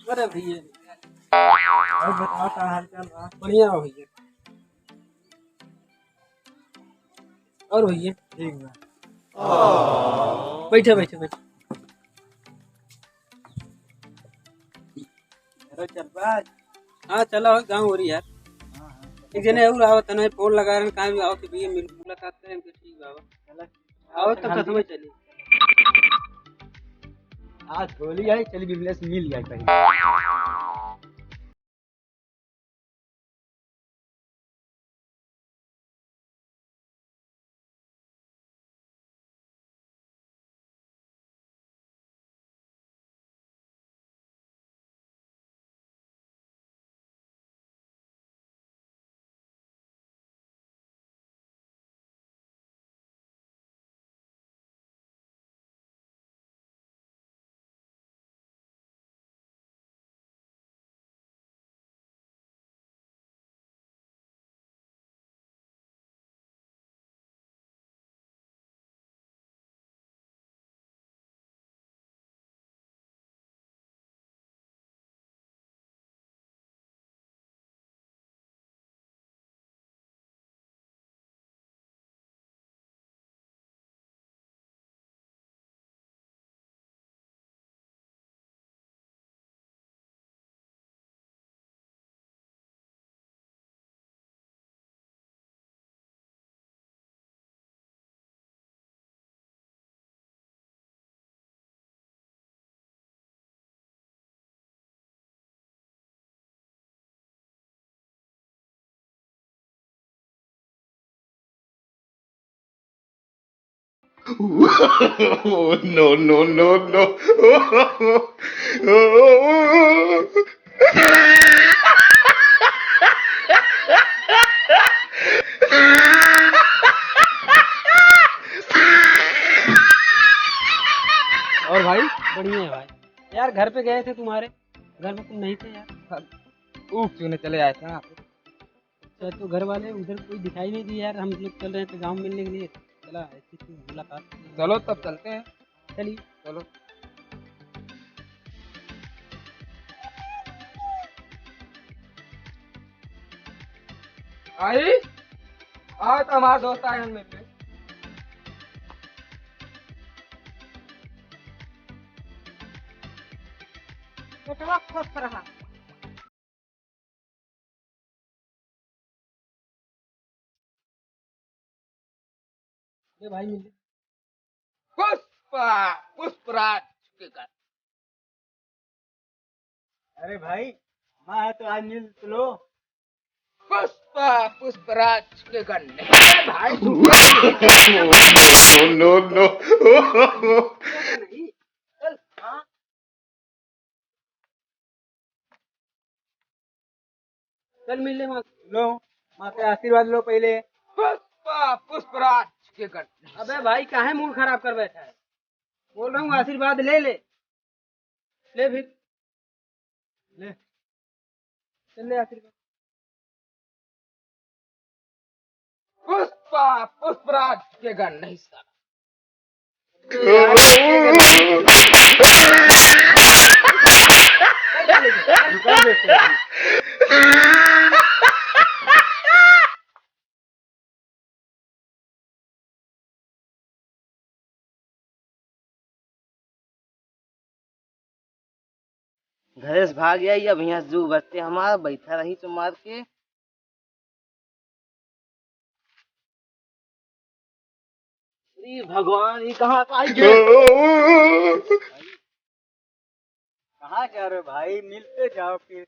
अरे भैया और बताओ क्या हाल चाल रहा। बढ़िया हो भैया। और भैया ठीक बा। बैठे बैठे बैठे। हेलो चल बा। हाँ चला हो गाँव हो रही यार। हाँ हाँ एक जने और आओ तने फोन लगा रहे कहाँ भी आओ कि भैया मिल मुलाकात करें तो ठीक बाबा। चला। आओ तब तक समय चली। आज होली है, चल बिजनेस मिल गया कहीं। No, no, no, no. और भाई बढ़िया है भाई। यार घर पे गए थे तुम्हारे, घर में तुम नहीं थे यार। ऊख चुने चले आए थे ना। अच्छा तो घर वाले उधर कोई दिखाई नहीं दिया यार। हम लोग चल रहे थे गाँव मिलने के लिए। चला ऐसी थी मुलाकात। चलो तब चलते हैं। चलिए। चलो। आई आओ तो हमारे दोस्त आए हैं मिलने। बेटवा खुश रहा। ये भाई मिले। पुष्पा पुष्पराज के घर। अरे भाई माँ तो आज मिल तो लो। पुष्पा पुष्पराज के घर नहीं भाई No, no, no. नहीं। चल हाँ। चल मिलने वहाँ। लो माँ से आशीर्वाद लो पहले। पुष्पा पुष्पराज के घर। अबे भाई काहे मूड खराब कर बैठा है। बोल रहा हूँ आशीर्वाद ले ले। ले फिर। ले चल ले आशीर्वाद। पुष्पा पुष्पराज के घर नहीं साला। घरे से भाग गया या भैया जू बचते हमारा बैठा रही तो मार के। अरे भगवान ये कहाँ का आई गए? कहाँ जा रहे हो भाई, मिलते जाओ फिर।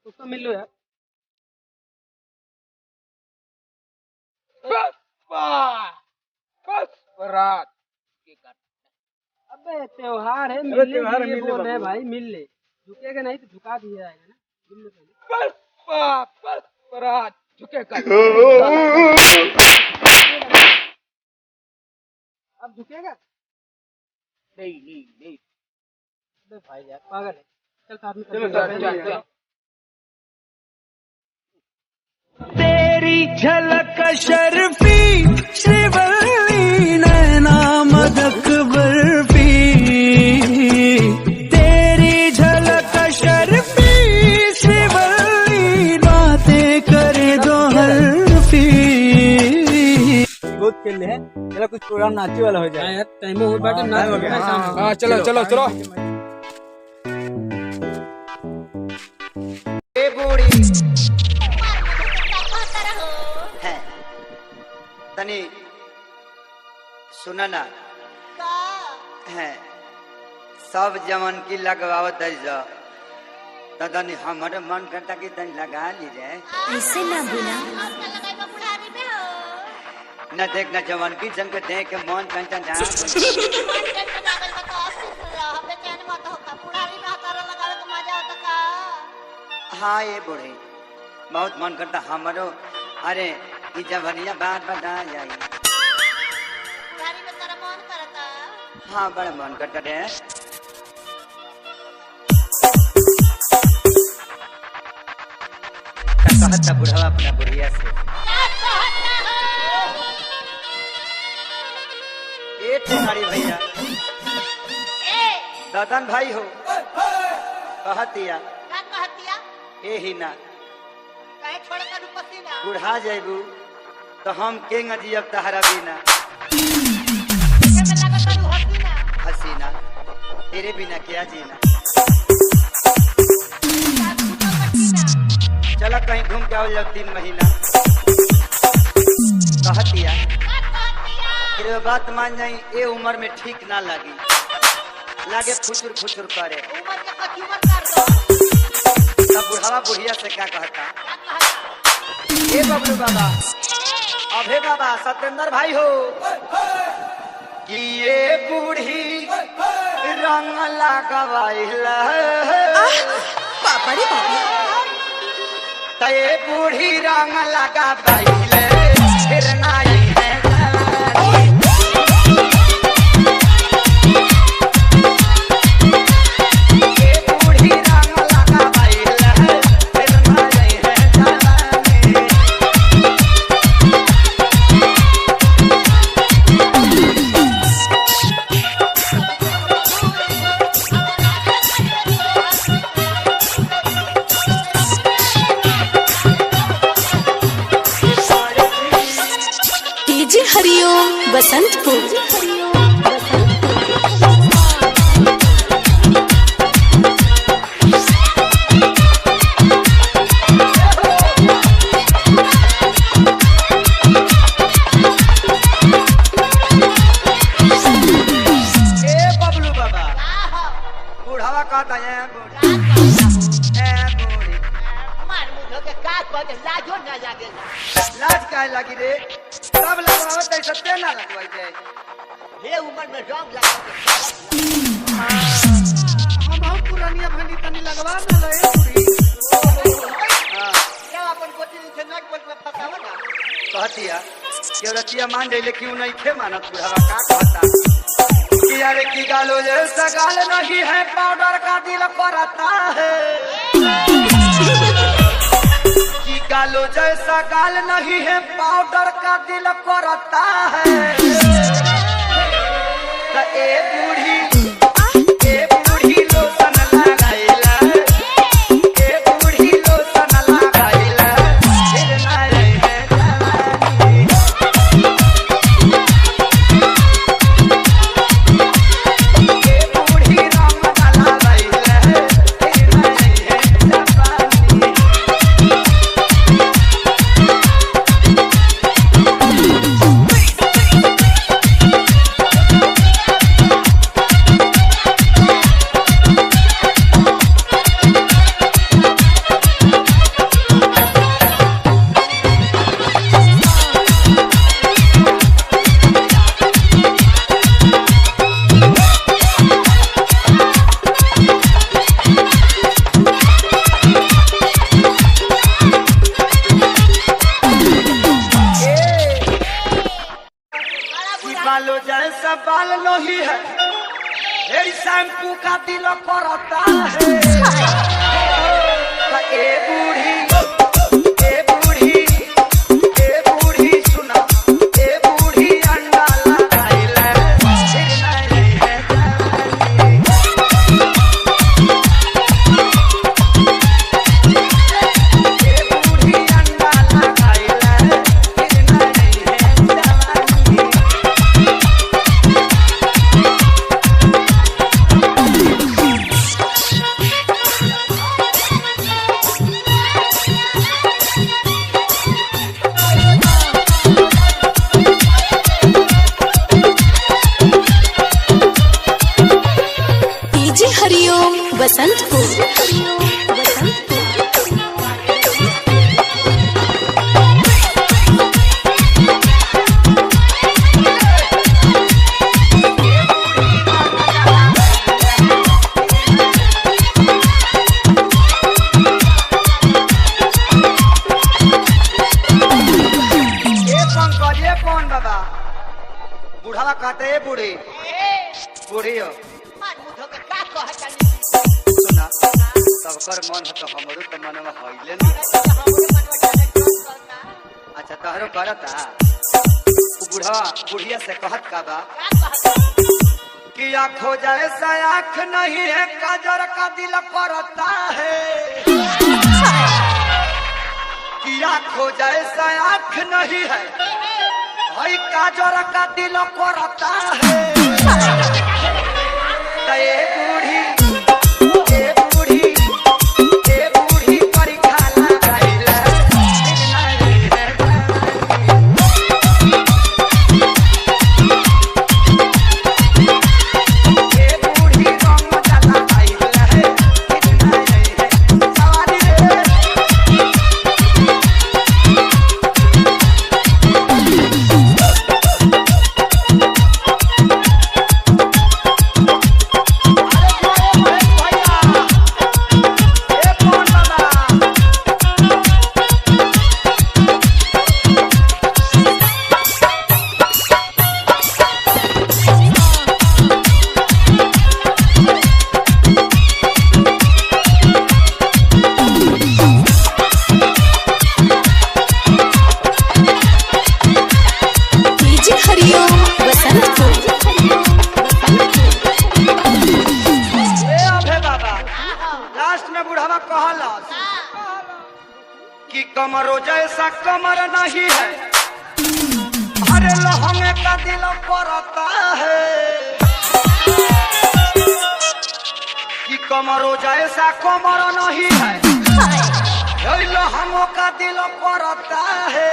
उसको मिल लो यार। पुष्पा पुष्पराज के घर। अबे त्योहार है, अबे मिलने त्योहार के लिए मिलने बोल रहे हैं बाबू। भाई। मिल ले। झुकेगा नहीं तो झुका दिया जाएगा ना। मिल ले पहले। पुष्पा पुष्पराज झुके कर। अब झुकेगा। नहीं नहीं नहीं। अबे भाई यार पागल है, चल साथ में चलो चलते हैं। चलो। तेरी झलक शर्फी श्रीवल्ली नैना मदक बर्फी, तेरी झलक शर्फी श्रीवल्ली बातें करे दो हल्फी। बहुत खेल है, चलो कुछ प्रोग्राम नाचे वाला हो हाँ जाए। यार टाइम हो बैठो ना टाइम हो गया। शाम हाँ चलो चलो चलो। ए बूढ़ी है तनी सुना ना है सब जमन की लगवावत है तो तनी हमारे मन करता कि तनी लगा ली रे। ऐसे ना बोला। न देख न जवान की जंग देख के मन कंचन जा। हाँ ये बूढ़ी बहुत मन करता हमारो। अरे ये जवनिया बार बता जाई। हाँ बड़ा मन करता रे। कहता बुढ़वा अपना बुढ़िया से ए टेंगारी भैया ददन भाई हो कहतिया ए ही ना बुढ़ा जाबू तो हम केंग जियब तहरा बिना। हसीना तेरे बिना क्या जीना। चलो कहीं घूम के आओ जब 3 महीना। कहतिया फिर बात मान जाई ए उम्र में ठीक ना लगी लागे फुचुर फुचुर करे। तब बुढ़ावा बुढ़िया से क्या कहता ए बबलू बाबा अभे बाबा सत्येंद्र भाई हो कि ये बूढ़ी रंग लगावाइला पापा रे पापा। ते बूढ़ी रंग लगावाइले फिर नाई है हरिओम बसंतपुर। बबलू बाबा बुढ़ावा कहता है लाज काहे लगी रे। सब लगवावत है सत्य ना लगवाई जाए। ये उम्र में रंग लगा हम बहुत पुरानिया भनी तनी लगवा ना ले पूरी। क्या अपन कोटी से नाक बल में फसावा ना कहतिया कि रतिया मान जाइले क्यों नहीं खे मानत बुढ़ावा का कहता कि यार की गालो जैसा गाल नहीं है पाउडर का दिल करता है। की गालो जैसा गाल नहीं है पाउडर का दिल करता है। तो ए बूढ़ी लोशन लगाइला ए बूढ़ी लोशन लगाइला फिर ना रहे जवानी। ए बूढ़ी रंग लगाइला फिर ना रहे जवानी। बालो जैसा बाल नहीं है ढेर सा शैम्पू का दिल करता है ए बूढ़ी सुना ए बूढ़ी अंडा लगाइले फिर नहीं है ए बूढ़ी अंडा लगाइले फिर नहीं है जवानी। डीजे हरिओम बसंतपुर। ये कौन बाबा बुढ़ावा कहते है बूढ़ी बूढ़ी हो सुना सबकर मन हो तो हमरो तो मनवा होइले न। अच्छा तहरो करता बुढ़वा बुढ़िया से कहत का बा कि आँखों जैसा आँख नहीं है काजर का दिल करता है कि आँखों जैसा आँख नहीं है भाई काजर का दिल करता है बूढ़ी परीक्षा लगाइले बूढ़ी रंग लगाइले सवारी डीजे हरिओम बसंतपुर। लास्ट में बुढ़ावा कहलस कि कमरो जैसा कमर नहीं है अरे लहंगे का दिल करता है कि कमरो जैसा कमर नहीं है लहंगों का दिल करता है